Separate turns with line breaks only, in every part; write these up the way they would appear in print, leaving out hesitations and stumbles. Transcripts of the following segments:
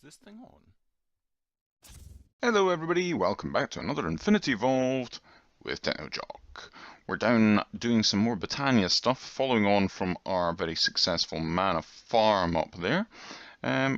Is this thing on?
Hello everybody, welcome back to another Infinity Evolved with TechnoJock. We're down doing some more Botania stuff, following on from our very successful mana farm up there.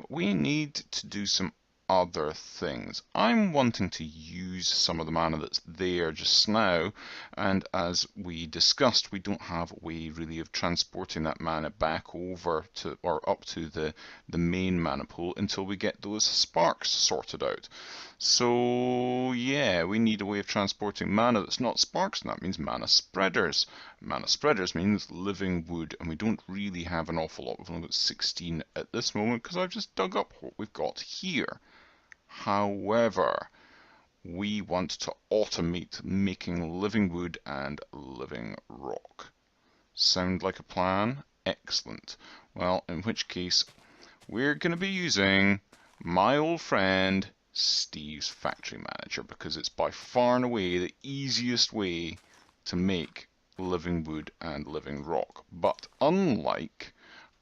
We need to do some other things. I'm wanting to use some of the mana that's there just now, and as we discussed, we don't have a way really of transporting that mana back over to or up to the main mana pool until we get those sparks sorted out. So yeah, we need a way of transporting mana that's not sparks, and that means mana spreaders. Mana spreaders means living wood, and we don't really have an awful lot. We've only got 16 at this moment because I've just dug up what we've got here. However, we want to automate making living wood and living rock. Sound like a plan? Excellent. Well, in which case, we're going to be using my old friend Steve's Factory Manager, because it's by far and away the easiest way to make living wood and living rock. But unlike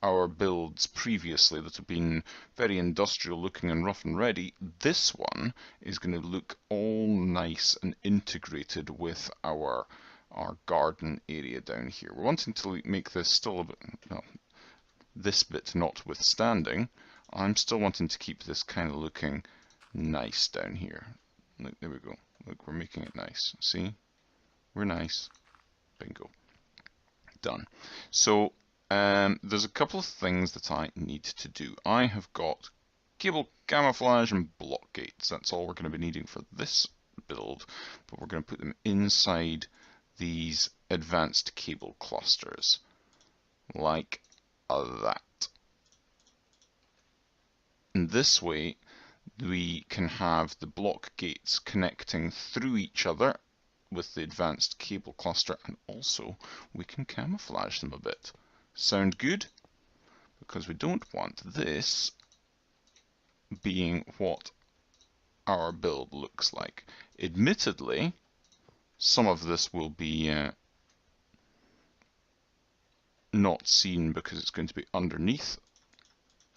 our builds previously that have been very industrial looking and rough and ready, this one is going to look all nice and integrated with our garden area down here. We're wanting to make this still a bit, well, this bit notwithstanding, I'm still wanting to keep this kind of looking nice down here. Look, there we go. Look, we're making it nice. See? We're nice. Bingo. Done. So, there's a couple of things that I need to do. I have got cable camouflage and block gates. That's all we're going to be needing for this build, but we're going to put them inside these advanced cable clusters, like that. In this way, we can have the block gates connecting through each other with the advanced cable cluster, and also we can camouflage them a bit. Sound good? Because we don't want this being what our build looks like. Admittedly, some of this will be not seen because it's going to be underneath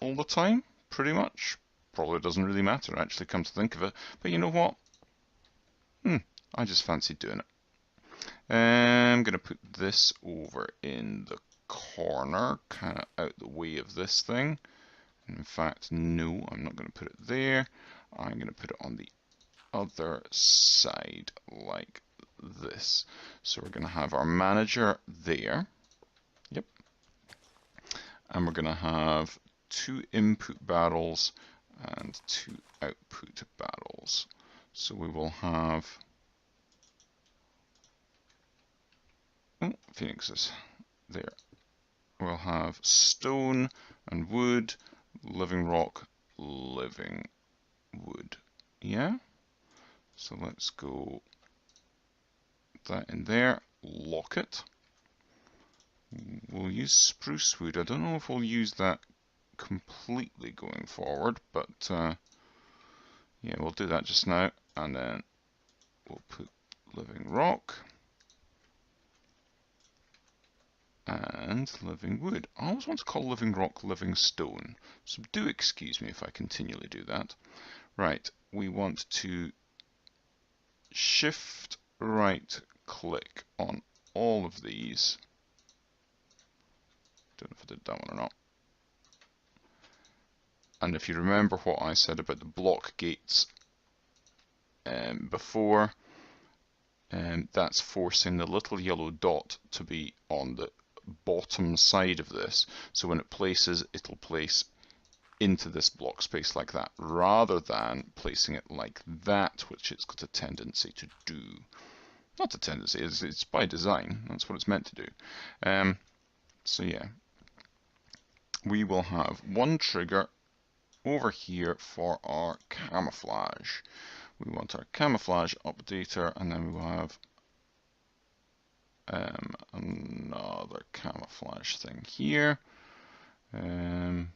all the time, pretty much. Probably doesn't really matter, actually, come to think of it. But you know what? I just fancied doing it. I'm going to put this over in the corner, kind of out the way of this thing. In fact, no, I'm not going to put it there. I'm going to put it on the other side, like this. So we're going to have our manager there. Yep. And we're going to have 2 input barrels and 2 output barrels. So we will have phoenixes there. We'll have stone and wood, living rock, living wood. Yeah? So let's go that in there, lock it. We'll use spruce wood. I don't know if we'll use that completely going forward, but yeah, we'll do that just now, and then we'll put living rock and living wood. I always want to call living rock living stone, so do excuse me if I continually do that. Right, we want to shift right click on all of these. Don't know if I did that one or not. And if you remember what I said about the block gates before, that's forcing the little yellow dot to be on the bottom side of this. So when it places, it'll place into this block space like that, rather than placing it like that, which it's got a tendency to do. Not a tendency, it's by design. That's what it's meant to do. So yeah, we will have one trigger over here for our camouflage. We want our camouflage updater, and then we will have another camouflage thing here. And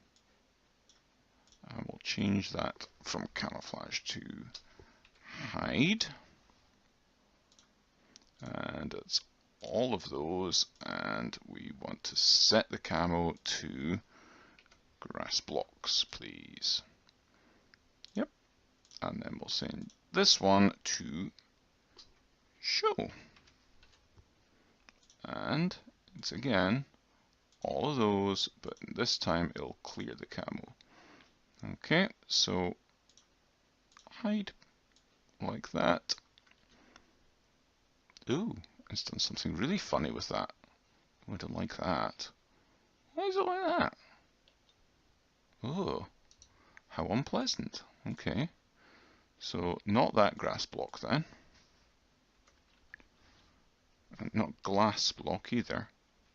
we'll change that from camouflage to hide. And it's all of those, and we want to set the camo to grass blocks, please. And then we'll send this one to show. And it's again all of those, but this time it'll clear the camo. Okay, so hide like that. Ooh, it's done something really funny with that. I don't like that. Why is it like that? Oh, how unpleasant. Okay, so not that grass block then. And not glass block either.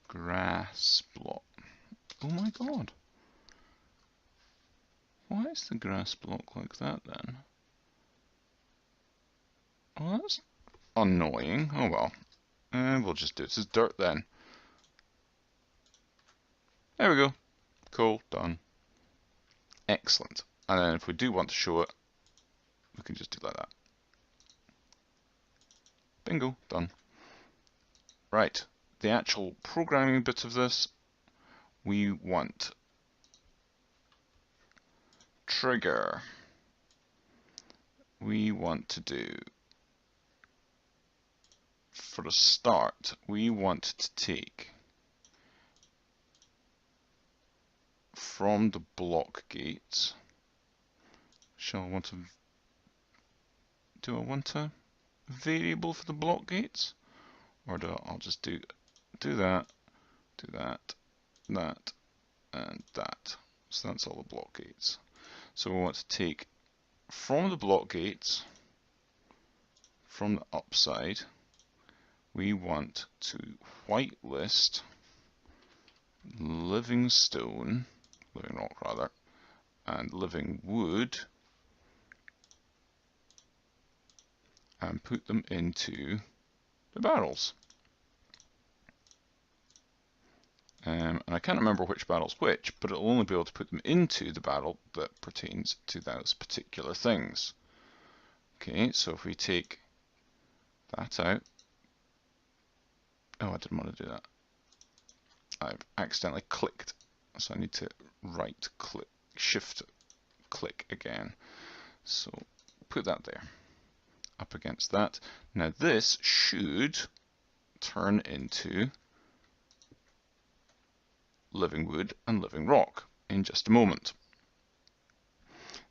Grass block. Oh my god. Why is the grass block like that then? Well, that's annoying. Oh well. We'll just do it as dirt then. There we go. Cool, done. Excellent. And then if we do want to show it, we can just do like that. Bingo, done. Right, the actual programming bit of this, we want trigger. We want to do, for a start, we want to take from the block gates. Do I want a variable for the block gates? Or I'll just do that, that, and that. So that's all the block gates. So we want to take from the block gates, from the upside, we want to whitelist Livingwood rather, and Livingwood, and put them into the barrels. And I can't remember which barrel's which, but it'll only be able to put them into the barrel that pertains to those particular things. Okay, so if we take that out, oh, I didn't want to do that. I've accidentally clicked, so I need to right click, shift click again. So put that there, up against that. Now this should turn into Livingwood and Livingrock in just a moment.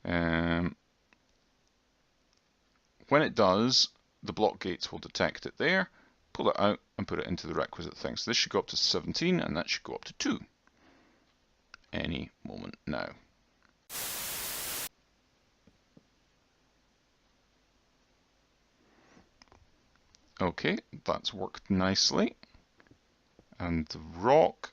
When it does, the block gates will detect it there, pull it out and put it into the requisite thing. So this should go up to 17 and that should go up to 2 any moment now. Okay, that's worked nicely. And the rock,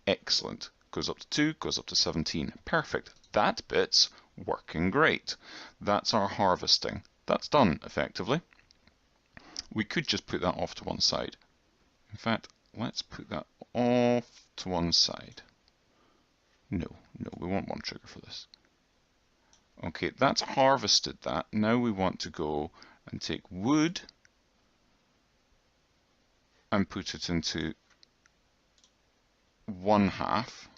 excellent. Goes up to 2, goes up to 17. Perfect. That bit's working great. That's our harvesting. That's done effectively. We could just put that off to one side. In fact, let's put that off to one side. No, we want one trigger for this. Okay, that's harvested that. Now we want to go and take wood and put it into 1/2,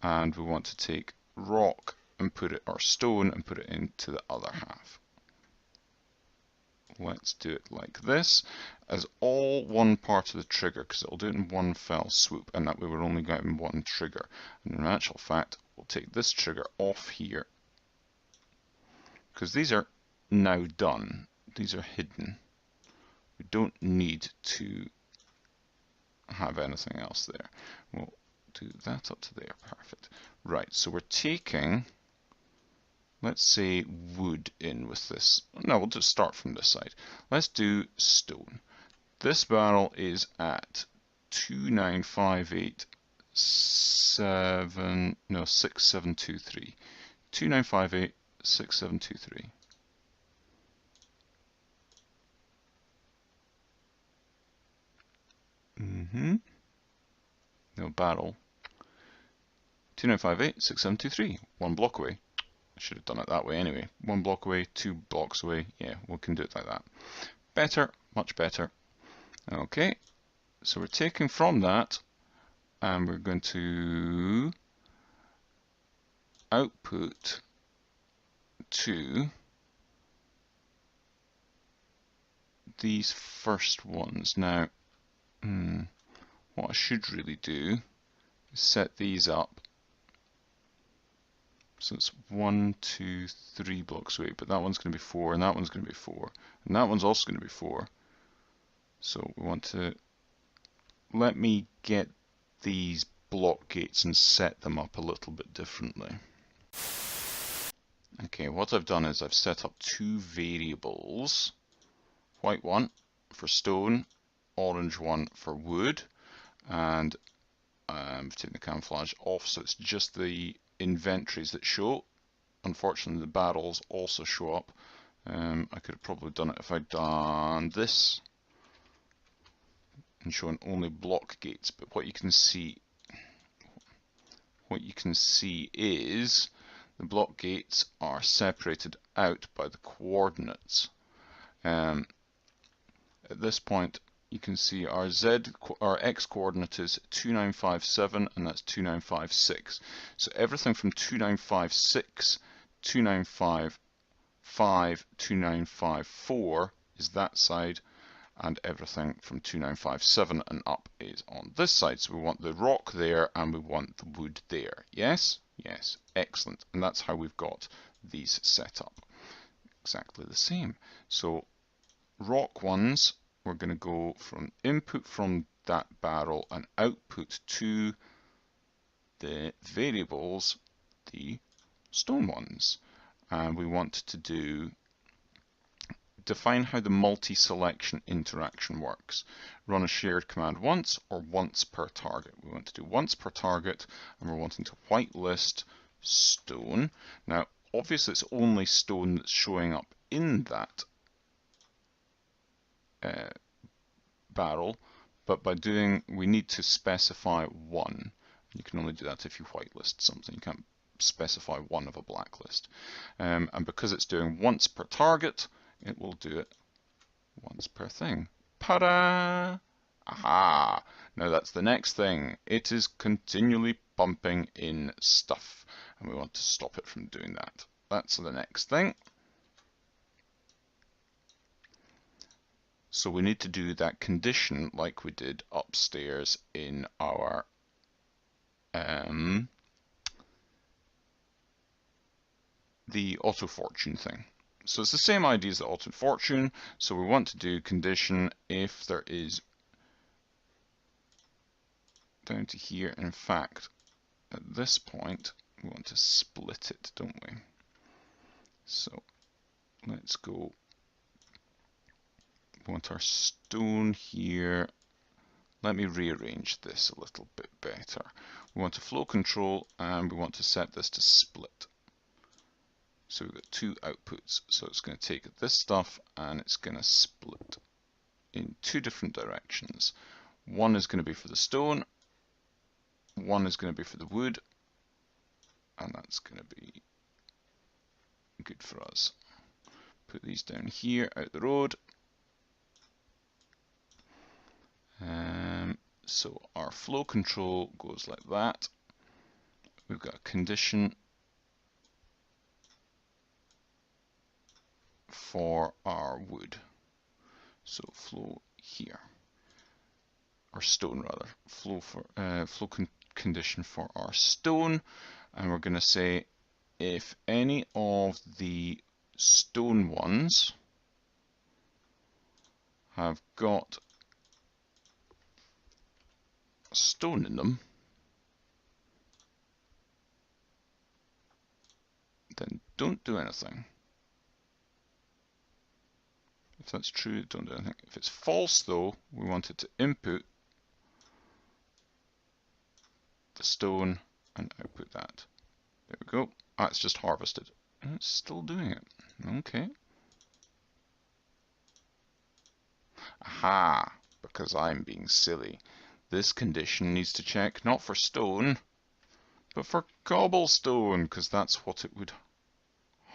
and we want to take rock and put it, or stone, and put it into the other half. Let's do it like this, as all one part of the trigger, because it'll do it in one fell swoop, and that way we're only getting one trigger. And in actual fact, we'll take this trigger off here, because these are now done. These are hidden. We don't need to have anything else there. We'll do that up to there. Perfect. Right, so we're taking, let's say, wood in with this. No, we'll just start from this side. Let's do stone. This barrel is at 6723. 2958 6723. No, barrel. 2958 6723. One block away. I should have done it that way anyway. One block away, 2 blocks away. Yeah, we can do it like that. Better, much better. Okay, so we're taking from that and we're going to output to these first ones. Now, what I should really do is set these up. So it's 1, 2, 3 blocks away, but that one's going to be 4, and that one's going to be 4, and that one's also going to be 4. So we want to let me get these block gates and set them up a little bit differently. Okay, what I've done is I've set up 2 variables, white one for stone, orange one for wood, and I've taken the camouflage off so it's just the inventories that show. Unfortunately, the barrels also show up. I could have probably done it if I'd done this and shown only block gates, but what you can see is the block gates are separated out by the coordinates. At this point, you can see our x coordinate is 2957, and that's 2956. So everything from 2956, 2955, 2954 is that side, and everything from 2957 and up is on this side. So we want the rock there and we want the wood there. Yes? Yes. Excellent. And that's how we've got these set up. Exactly the same. So rock ones, we're going to go from input from that barrel and output to the variables, the stone ones. And we want to define how the multi-selection interaction works. Run a shared command once or once per target. We want to do once per target, and we're wanting to whitelist stone. Now, obviously it's only stone that's showing up in that barrel, but we need to specify 1. You can only do that if you whitelist something. You can't specify 1 of a blacklist. And because it's doing once per target, it will do it once per thing. Ta-da! Aha! Now that's the next thing. It is continually bumping in stuff, and we want to stop it from doing that. That's the next thing. So we need to do that condition like we did upstairs in our the auto fortune thing. So it's the same idea as the auto fortune. So we want to do condition if there is down to here. In fact, at this point, we want to split it, don't we? So let's go. We want our stone here. Let me rearrange this a little bit better. We want to flow control, and we want to set this to split. So we've got 2 outputs. So it's going to take this stuff and it's going to split in 2 different directions. One is going to be for the stone, one is going to be for the wood, and that's going to be good for us. Put these down here out the road. So our flow control goes like that. We've got a condition for our wood. So flow here, or stone rather. Condition for our stone, and we're going to say if any of the stone ones have got stone in them, then don't do anything. If that's true, don't do anything. If it's false though, we want it to input the stone and output that. There we go. Ah, it's just harvested. And it's still doing it. Okay. Aha! Because I'm being silly. This condition needs to check not for stone, but for cobblestone, because that's what it would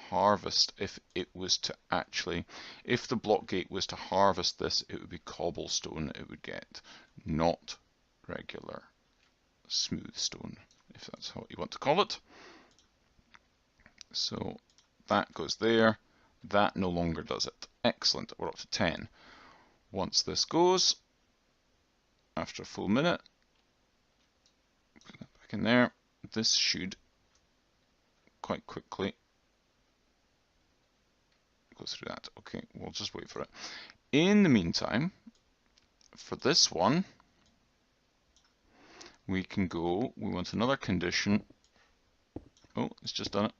harvest if it was to actually, if the block gate was to harvest this, it would be cobblestone it would get, not regular smooth stone, if that's what you want to call it. So that goes there. That no longer does it. Excellent. We're up to 10. once this goes, after a full minute, put that back in there, this should quite quickly go through that. Okay, we'll just wait for it. In the meantime, for this one, we can go, we want another condition. Oh, it's just done it.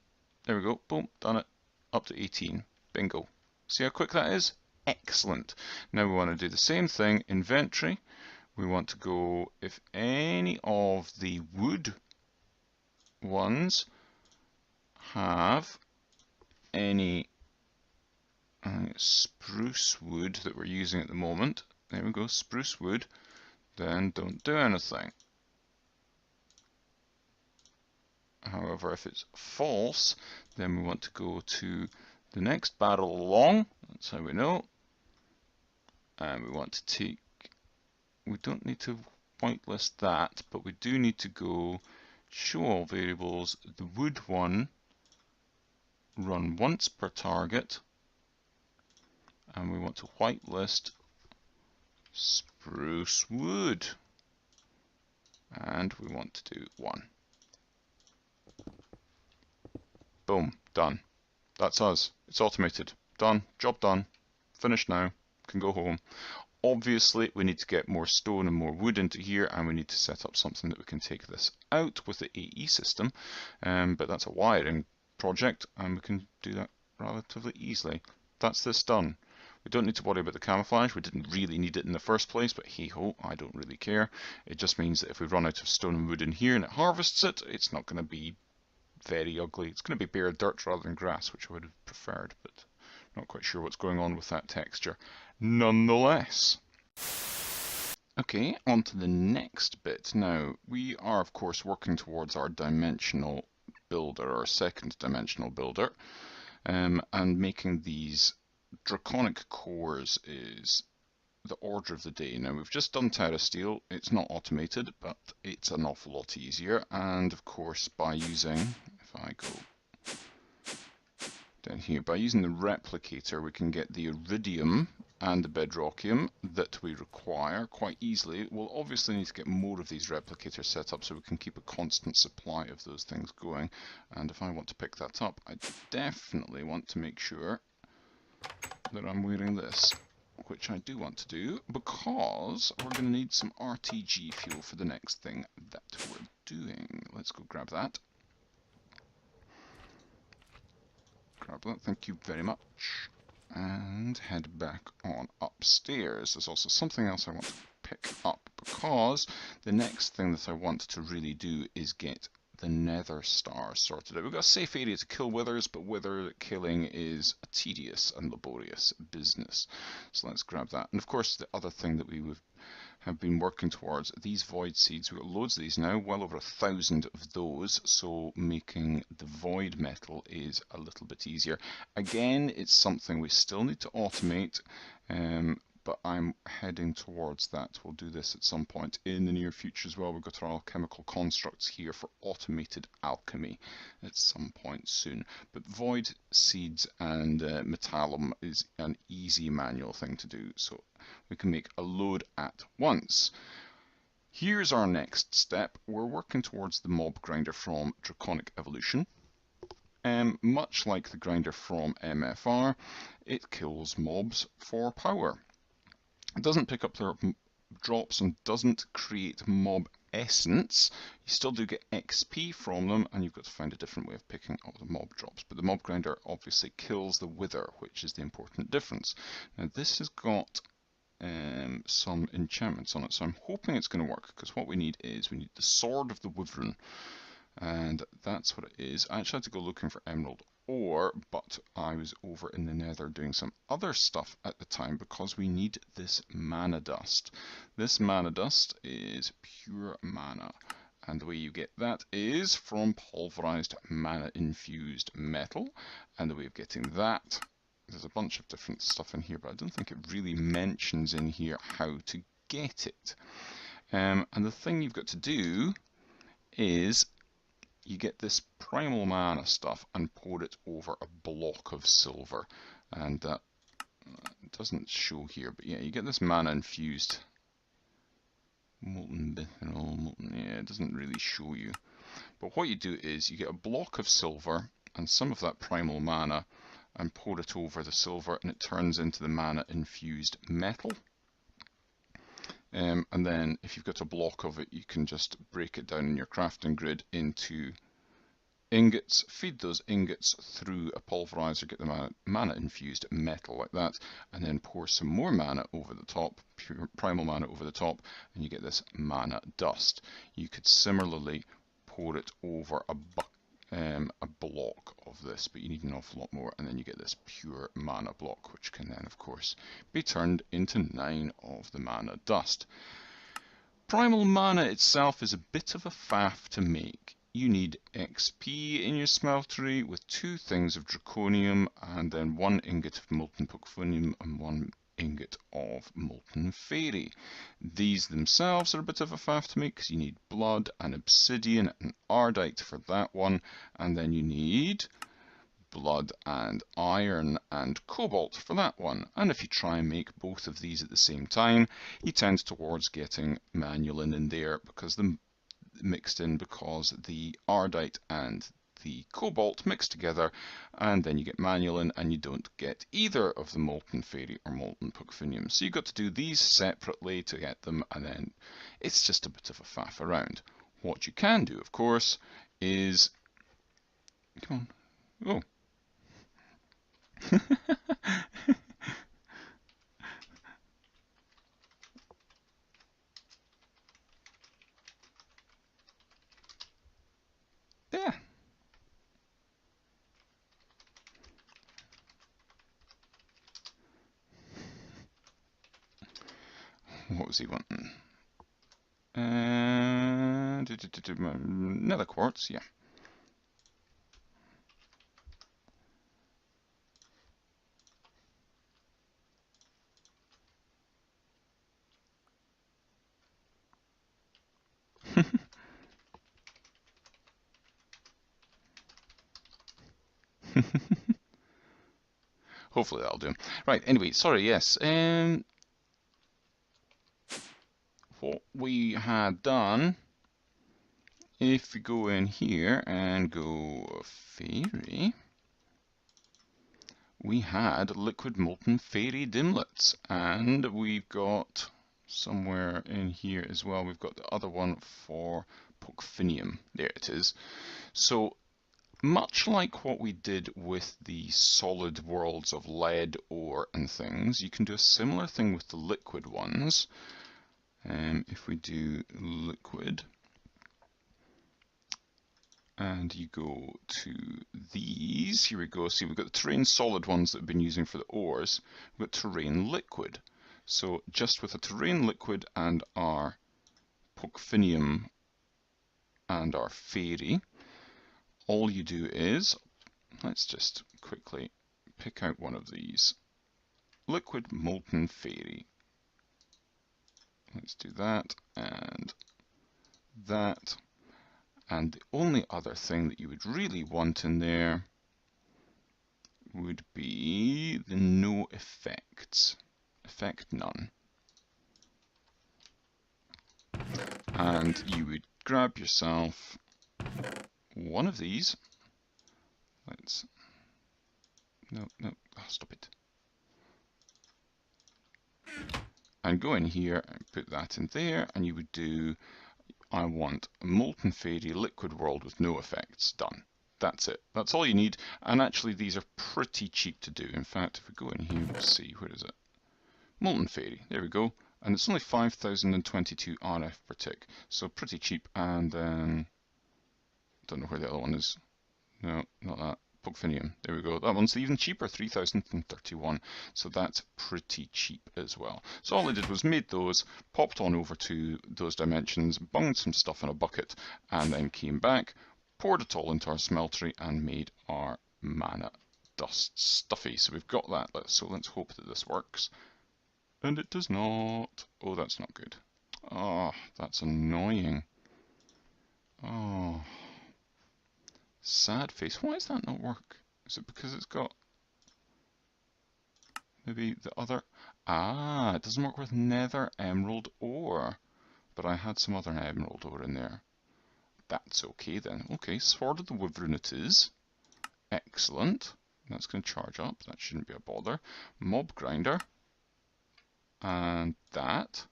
There we go, boom, done it. Up to 18, bingo. See how quick that is? Excellent. Now we want to do the same thing, inventory. We want to go, if any of the wood ones have any spruce wood that we're using at the moment, there we go, spruce wood, then don't do anything. However, if it's false, then we want to go to the next barrel along, that's how we know, and we want to take, we don't need to whitelist that, but we do need to go show all variables, the wood one, run once per target, and we want to whitelist spruce wood, and we want to do 1. Boom, done. That's us. It's automated. Done. Job done. Finished now. Can go home. Obviously, we need to get more stone and more wood into here, and we need to set up something that we can take this out with the AE system, but that's a wiring project, and we can do that relatively easily. That's this done. We don't need to worry about the camouflage. We didn't really need it in the first place, but hey-ho, I don't really care. It just means that if we run out of stone and wood in here and it harvests it, it's not going to be very ugly. It's going to be bare dirt rather than grass, which I would have preferred, but not quite sure what's going on with that texture. Nonetheless. Okay, on to the next bit. Now, we are of course working towards our dimensional builder, our second dimensional builder, and making these draconic cores is the order of the day. Now, we've just done Terra Steel. It's not automated, but it's an awful lot easier, and of course by using, if I go down here, by using the replicator we can get the iridium and the bedrockium that we require quite easily. We'll obviously need to get more of these replicators set up so we can keep a constant supply of those things going, and if I want to pick that up, I definitely want to make sure that I'm wearing this, which I do want to do, because we're going to need some RTG fuel for the next thing that we're doing. Let's go grab that. Grab that, thank you very much. And head back on upstairs. There's also something else I want to pick up, because the next thing that I want to really do is get the nether stars sorted out. We've got a safe area to kill withers, but wither killing is a tedious and laborious business. So let's grab that. And of course, the other thing that we have been working towards, these void seeds. We've got loads of these now, well over 1,000 of those, so making the void metal is a little bit easier. Again, it's something we still need to automate, but I'm heading towards that. We'll do this at some point in the near future as well. We've got our alchemical constructs here for automated alchemy at some point soon. But void seeds and metallum is an easy manual thing to do, so we can make a load at once. Here's our next step. We're working towards the mob grinder from Draconic Evolution. Much like the grinder from MFR, it kills mobs for power. It doesn't pick up their drops and doesn't create mob essence. You still do get XP from them, and you've got to find a different way of picking up the mob drops. But the mob grinder obviously kills the wither, which is the important difference. Now this has got some enchantments on it, so I'm hoping it's going to work, because what we need is we need the Sword of the Wyvern, and that's what it is. I actually had to go looking for emerald ore, but I was over in the nether doing some other stuff at the time, because we need this mana dust. This mana dust is pure mana, and the way you get that is from pulverized mana infused metal, and the way of getting that, there's a bunch of different stuff in here, but I don't think it really mentions in here how to get it. And the thing you've got to do is you get this primal mana stuff and pour it over a block of silver, and It doesn't show here, but yeah, you get this mana infused molten mithril, yeah, it doesn't really show you. But what you do is you get a block of silver and some of that primal mana and pour it over the silver and it turns into the mana infused metal. And then if you've got a block of it, you can just break it down in your crafting grid into ingots, feed those ingots through a pulverizer, get the mana infused metal like that, and then pour some more mana over the top, pure primal mana over the top, and you get this mana dust. You could similarly pour it over a block of this, but you need an awful lot more, and then you get this pure mana block, which can then of course be turned into 9 of the mana dust. Primal mana itself is a bit of a faff to make. You need XP in your smeltery with 2 things of draconium and then 1 ingot of molten porphyrium and 1 ingot of molten fairy. These themselves are a bit of a faff to make because you need blood and obsidian and ardite for that one, and then you need blood and iron and cobalt for that one. And if you try and make both of these at the same time, you tend towards getting manulin in there because the mixed in because the ardite and the cobalt mix together, and then you get manulin and you don't get either of the molten fairy or molten porphyrium. So you've got to do these separately to get them, and then it's just a bit of a faff around. What you can do, of course, is come on. Oh. Yeah. What was he wanting? Nether quartz, yeah. Hopefully that'll do. Right, anyway, sorry, yes. What we had done, if we go in here and go fairy, we had liquid molten fairy dimlets, and we've got somewhere in here as well, we've got the other one for porphyrium. There it is. So much like what we did with the solid worlds of lead, ore and things, you can do a similar thing with the liquid ones. If we do liquid and you go to these, here we go. See, we've got the terrain solid ones that we've been using for the ores. We've got terrain liquid. So just with a terrain liquid and our porphyrium and our fairy, all you do is, let's just quickly pick out one of these. Liquid molten fairy. Let's do that and that. And the only other thing that you would really want in there would be the no effects. Effect none. And you would grab yourself one of these. No, stop it. And go in here and put that in there, and you would do, I want a molten fairy liquid world with no effects. Done. That's it. That's all you need. And actually these are pretty cheap to do. In fact, if we go in here, we'll see, where is it? Molten fairy. There we go. And it's only 5022 RF per tick. So pretty cheap. And then, don't know where the other one is. No, not that. Porphyrium. There we go. That one's even cheaper, 3031. So that's pretty cheap as well. So all I did was made those, popped on over to those dimensions, bunged some stuff in a bucket, and then came back, poured it all into our smeltery, and made our mana dust stuffy. So we've got that. So let's hope that this works. And it does not. Oh, that's not good. Oh, that's annoying. Oh. Sad face. Why does that not work? Is it because it's got Maybe the other... Ah, it doesn't work with nether, emerald, ore. But I had some other emerald ore in there. That's okay then. Okay, Sword of the Wyvern it is. Excellent. That's going to charge up. That shouldn't be a bother. Mob grinder. And that.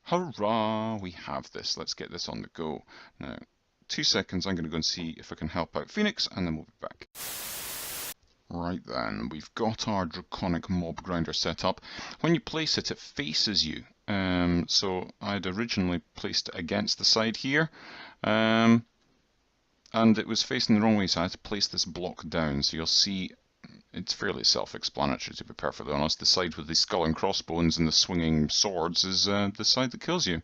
Hurrah! We have this. Let's get this on the go. Now, 2 seconds. I'm going to go and see if I can help out Phoenix, and then we'll be back. Right then, we've got our draconic mob grinder set up. When you place it, it faces you. So I'd originally placed it against the side here. And it was facing the wrong way, so I had to place this block down. So you'll see it's fairly self-explanatory, to be perfectly honest. The side with the skull and crossbones and the swinging swords is the side that kills you.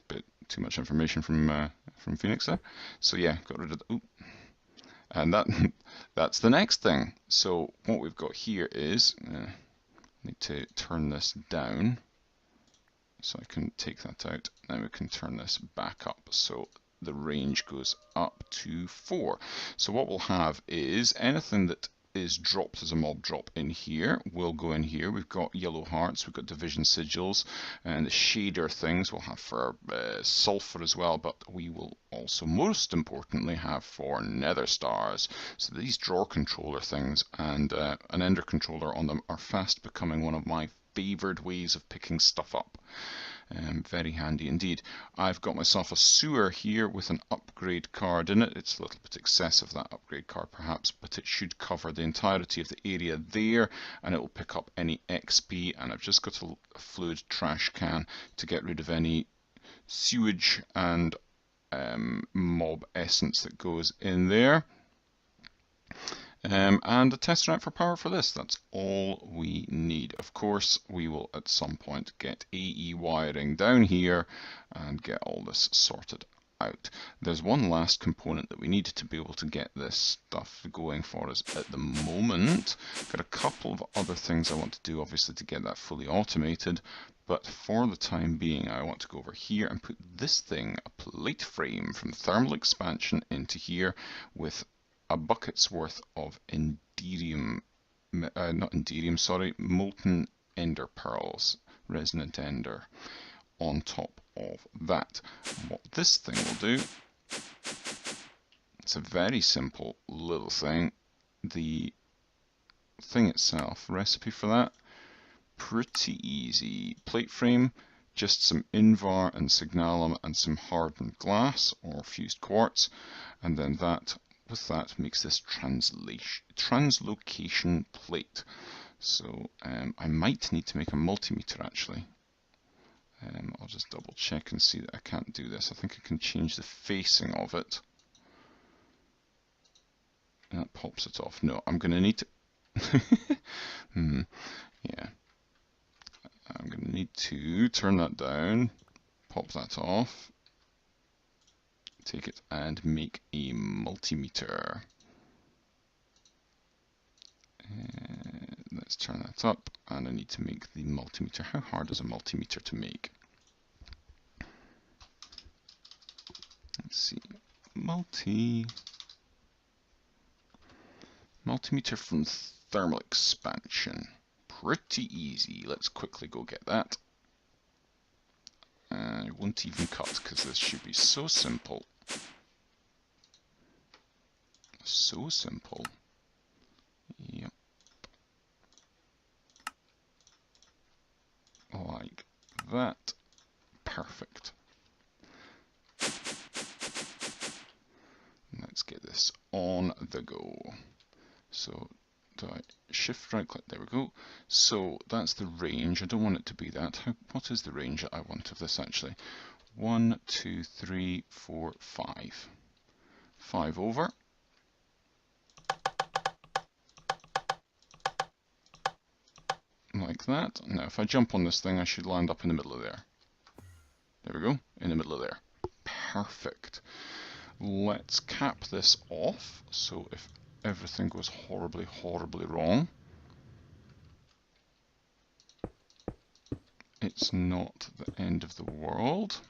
Bit too much information from Phoenix there. So yeah, got rid of the... Ooh. And that's the next thing. So what we've got here is... I need to turn this down. So I can take that out. Now we can turn this back up. So the range goes up to 4. So what we'll have is anything that is dropped as a mob drop in here will go in here. We've got yellow hearts, we've got division sigils, and the shader things we'll have for sulfur as well, but we will also most importantly have for nether stars. So these drawer controller things and an ender controller on them are fast becoming one of my favoured ways of picking stuff up. Very handy indeed. I've got myself a sewer here with an upgrade card in it. It's a little bit excessive, that upgrade card perhaps, but it should cover the entirety of the area there, and it will pick up any XP. And I've just got a fluid trash can to get rid of any sewage and mob essence that goes in there. And a tesseract for power for this. That's all we need. Of course, we will at some point get AE wiring down here and get all this sorted out. There's one last component that we need to be able to get this stuff going for us at the moment. Got a couple of other things I want to do, obviously, to get that fully automated. But for the time being, I want to go over here and put this thing, a plate frame from thermal expansion, into here with a bucket's worth of molten ender pearls, resonant ender, on top of that. What this thing will do, it's a very simple little thing. The thing itself, recipe for that, pretty easy. Plate frame, just some invar and signalum and some hardened glass or fused quartz, and then that with that makes this translocation plate. So I might need to make a multimeter actually. I'll just double check and see that I can't do this. I think I can change the facing of it. And that pops it off. No, I'm going to need to... Yeah. I'm going to need to turn that down, pop that off, take it and make a multimeter. Let's turn that up, and I need to make the multimeter. How hard is a multimeter to make? Let's see. Multimeter from thermal expansion. Pretty easy. Let's quickly go get that. I won't even cut because this should be so simple. So simple. Yep. Like that. Perfect. Let's get this on the go. So do I shift right click? There we go. So that's the range. I don't want it to be that. What is the range that I want of this actually? 1, 2, 3, 4, 5. 5 over. Like that. Now if I jump on this thing I should land up in the middle of there. There we go. In the middle of there. Perfect. Let's cap this off. So if everything goes horribly, horribly wrong, it's not the end of the world.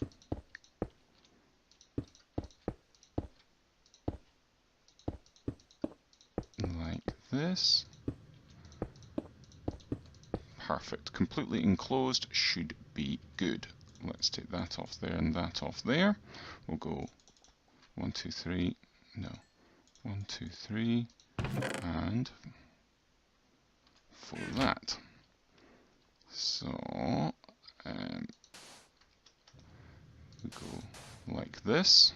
Like this. Perfect. Completely enclosed should be good. Let's take that off there and that off there. We'll go 1, 2, 3. No. 1, 2, 3. And for that. So we go like this.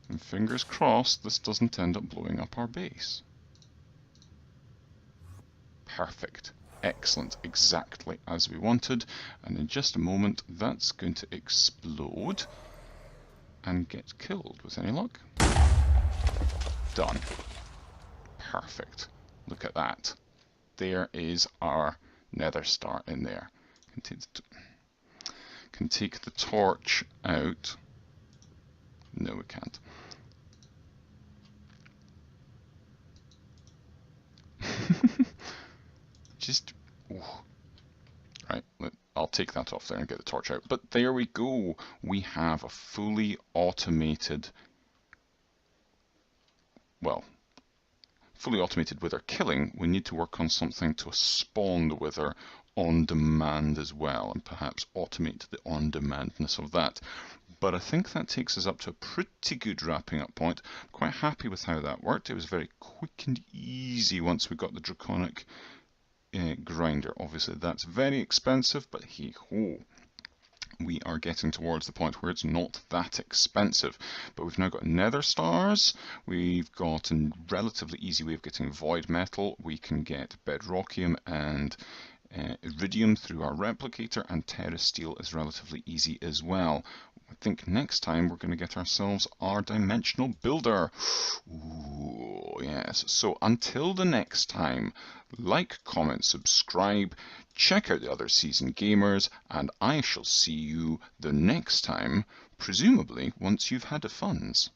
And fingers crossed this doesn't end up blowing up our base. Perfect. Excellent. Exactly as we wanted. And in just a moment that's going to explode and get killed with any luck. Done. Perfect. Look at that. There is our nether star in there. Can take the torch out. No, we can't. Just, oh. Right, I'll take that off there and get the torch out. But there we go. We have a fully automated, well, fully automated wither killing. We need to work on something to spawn the wither on demand as well, and perhaps automate the on-demandness of that. But I think that takes us up to a pretty good wrapping up point. I'm quite happy with how that worked. It was very quick and easy once we got the draconic grinder. Obviously that's very expensive, but hey ho, we are getting towards the point where it's not that expensive. But we've now got nether stars, we've got a relatively easy way of getting void metal, we can get bedrockium and iridium through our replicator, and terra steel is relatively easy as well. I think next time we're going to get ourselves our dimensional builder. Ooh, yes. So until the next time, like, comment, subscribe, check out the other seasoned gamers, and I shall see you the next time, presumably once you've had the funds.